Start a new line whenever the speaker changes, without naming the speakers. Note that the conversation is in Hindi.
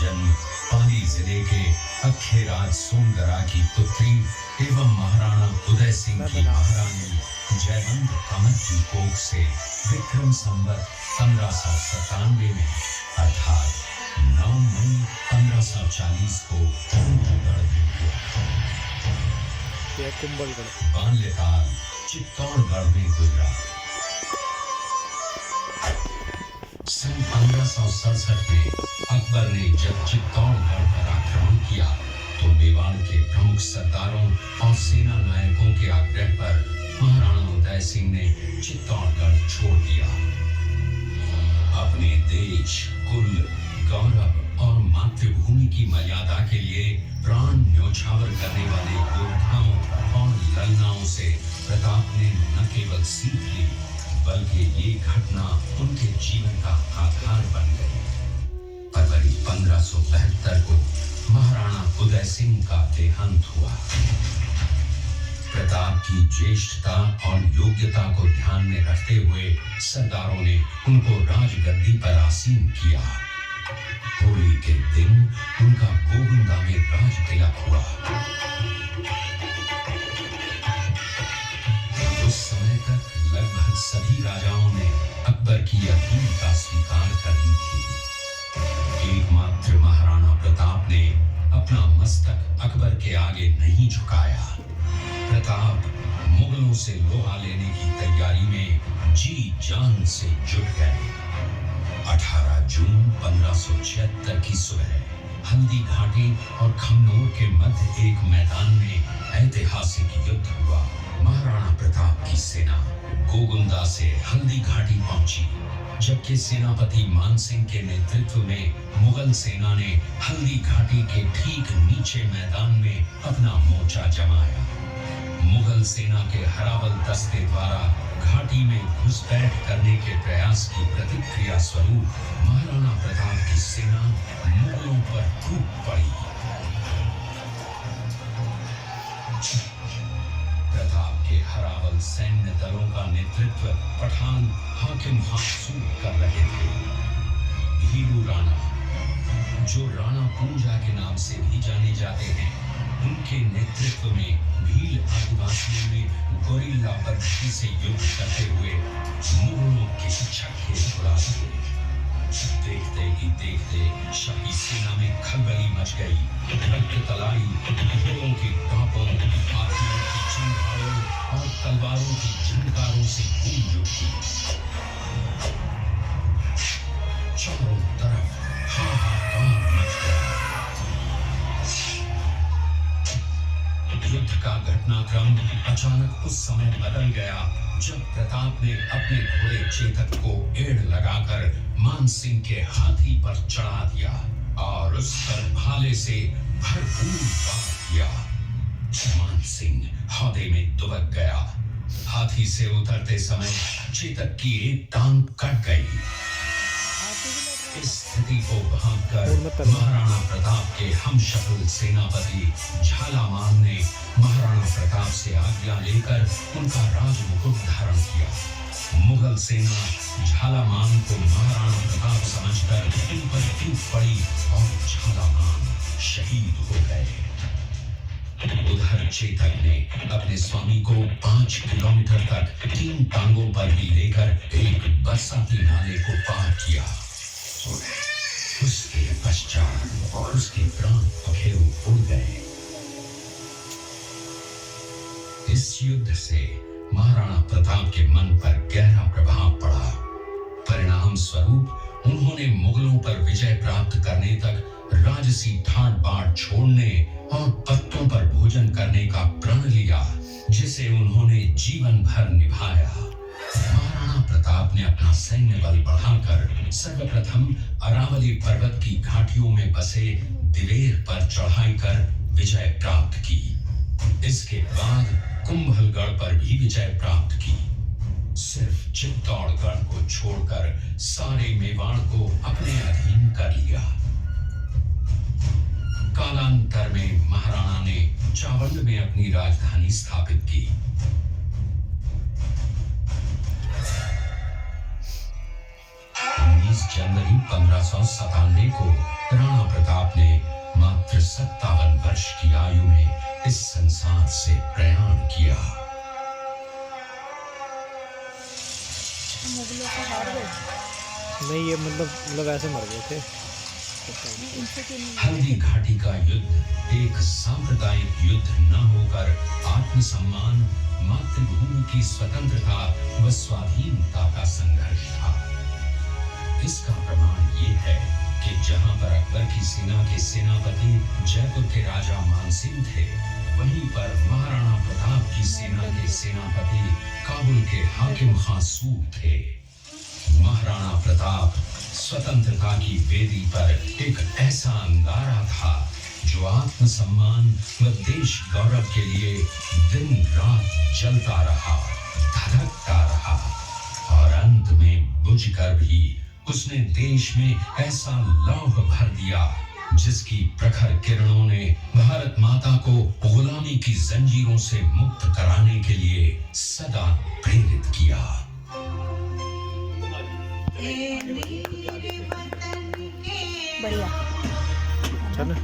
जन्म पाली जिले के अखेराज सोनगरा की पुत्री एवं महाराणा उदय सिंह की महारानी जयवंत कमर की कोख से विक्रम संवत 1597 में अर्थात 9 मई 1540 को बाल्यकाल चित्तौड़गढ़ में गुजरा। सन 1567 में अकबर ने जब चित्तौड़गढ़ पर आक्रमण किया तो मेवाड़ के प्रमुख सरदारों और सेना नायकों के आग्रह पर महाराणा उदय सिंह ने चित्तौड़गढ़ छोड़ दिया। अपने देश, कुल, गौरव और मातृभूमि की मर्यादा के लिए प्राण न्योछावर करने वाले योद्धाओं और ललनाओं से प्रताप ने न केवल सीख ली बल्कि ये घटना उनके जीवन का आधार बन गई। फरवरी 1572 को महाराणा उदय सिंह का देहांत हुआ। प्रताप की ज्येष्ठता और योग्यता को ध्यान में रखते हुए सरदारों ने उनको राजगद्दी पर आसीन किया। होली के दिन उनका गोविंदा में राज तिलक हुआ। उस समय तक लगभग सभी राजाओं ने अकबर की अधीनता स्वीकार कर ली थी। एकमात्र महाराणा प्रताप ने अपना मस्तक अकबर के आगे नहीं झुकाया। प्रताप मुगलों से लोहा लेने की तैयारी में जी जान से जुट गए। 18 जून 1576 की सुबह हल्दी घाटी और खमनोर के मध्य एक मैदान में ऐतिहासिक युद्ध हुआ। महाराणा प्रताप की सेना गोगुंदा से हल्दी घाटी पहुंची, जबकि सेनापति मानसिंह के नेतृत्व में मुगल सेना ने हल्दी घाटी के ठीक नीचे मैदान में अपना मोर्चा जमाया। मुगल सेना के हरावल दस्ते द्वारा घाटी में घुसपैठ करने के प्रयास की प्रतिक्रिया स्वरूप महाराणा प्रताप की सेना मुगलों पर टूट पड़ी। प्रताप के हरावल सैन्य दलों का नेतृत्व पठान हाकिम हासूर कर रहे थे। भीरू राणा, जो राणा पूंजा के नाम से भी जाने जाते हैं, उनके नेतृत्व में भील आदिवासियों ने गोरिल्ला पद्धति से युद्ध करते हुए मुगलों के छक्के छुड़ा दिए। देखते ही देखते शाही सेना में खलबली मच गई। रक्त तलाई, घोड़ों की टापों, हाथियों की चिंगारों और तलवारों की झंकारों से गूंज उठी। चारों तरफ हाहाकार मच गया। युद्ध का घटनाक्रम अचानक उस समय बदल गया जब प्रताप ने अपने घोड़े चेतक को एड़ लगाकर मानसिंह के हाथी पर चढ़ा दिया और उस पर भाले से भरपूर वार किया। मानसिंह हौदे में दुबक गया। हाथी से उतरते समय चेतक की एक टांग कट गई। इस स्थिति को भांपकर महाराणा प्रताप के हमशक्ल सेनापति झालामान ने महाराणा प्रताप से आज्ञा लेकर उनका राजमुकुट धारण किया। मुगल सेना झालामान को महाराणा प्रताप समझकर उन पर टूट पड़ी और झालामान शहीद हो गए। उधर चेतक ने अपने स्वामी को 5 किलोमीटर तक 3 टांगों पर ही लेकर एक बरसाती नाले को पार किया। उसके पश्चात उसके प्राण पखेरु उड़ गए। इस युद्ध से महाराणा प्रताप के मन पर गहरा प्रभाव पड़ा। परिणाम स्वरूप उन्होंने मुगलों पर विजय प्राप्त करने तक राजसी ठाट बाट छोड़ने और पत्तों पर भोजन करने का प्रण लिया, जिसे उन्होंने जीवन भर निभाया। महाराणा प्रताप ने अपना सैन्य बल बढ़ाकर सर्वप्रथम अरावली पर्वत की घाटियों में बसे दिवेर पर चढ़ाई कर विजय प्राप्त की। इसके बाद कुंभलगढ़ पर भी विजय प्राप्त की। सिर्फ चित्तौड़गढ़ को छोड़कर सारे मेवाड़ को अपने अधीन कर लिया। कालांतर में महाराणा ने चावंड में अपनी राजधानी स्थापित की। 19 जनवरी 1597 को राणा प्रताप ने मात्र 57 वर्ष की आयु में इस संसार से प्रयाण किया।
मुगलों को हार गए।
नहीं, ये मतलब ऐसे मर गए थे।
हल्दी घाटी का युद्ध एक सांप्रदायिक युद्ध न होकर आत्मसम्मान, मातृभूमि की स्वतंत्रता व स्वाधीनता का संघर्ष था। इसका प्रमाण ये है कि जहां पर अकबर की सेना के सेनापति जयपुर के राजा मानसिंह थे, वहीं पर महाराणा प्रताप की सेना के सेनापति काबुल के हाकिम खासूर थे। महाराणा प्रताप स्वतंत्रता की वेदी पर एक ऐसा अंगारा था जो आत्मसम्मान व देश गौरव के लिए दिन रात जलता रहा, धधकता रहा और अंत में बुझकर भी उसने देश में ऐसा लौह भर दिया जिसकी प्रखर किरणों ने भारत माता को गुलामी की जंजीरों से मुक्त कराने के लिए सदा प्रेरित किया।
बढ़िया।
चलो।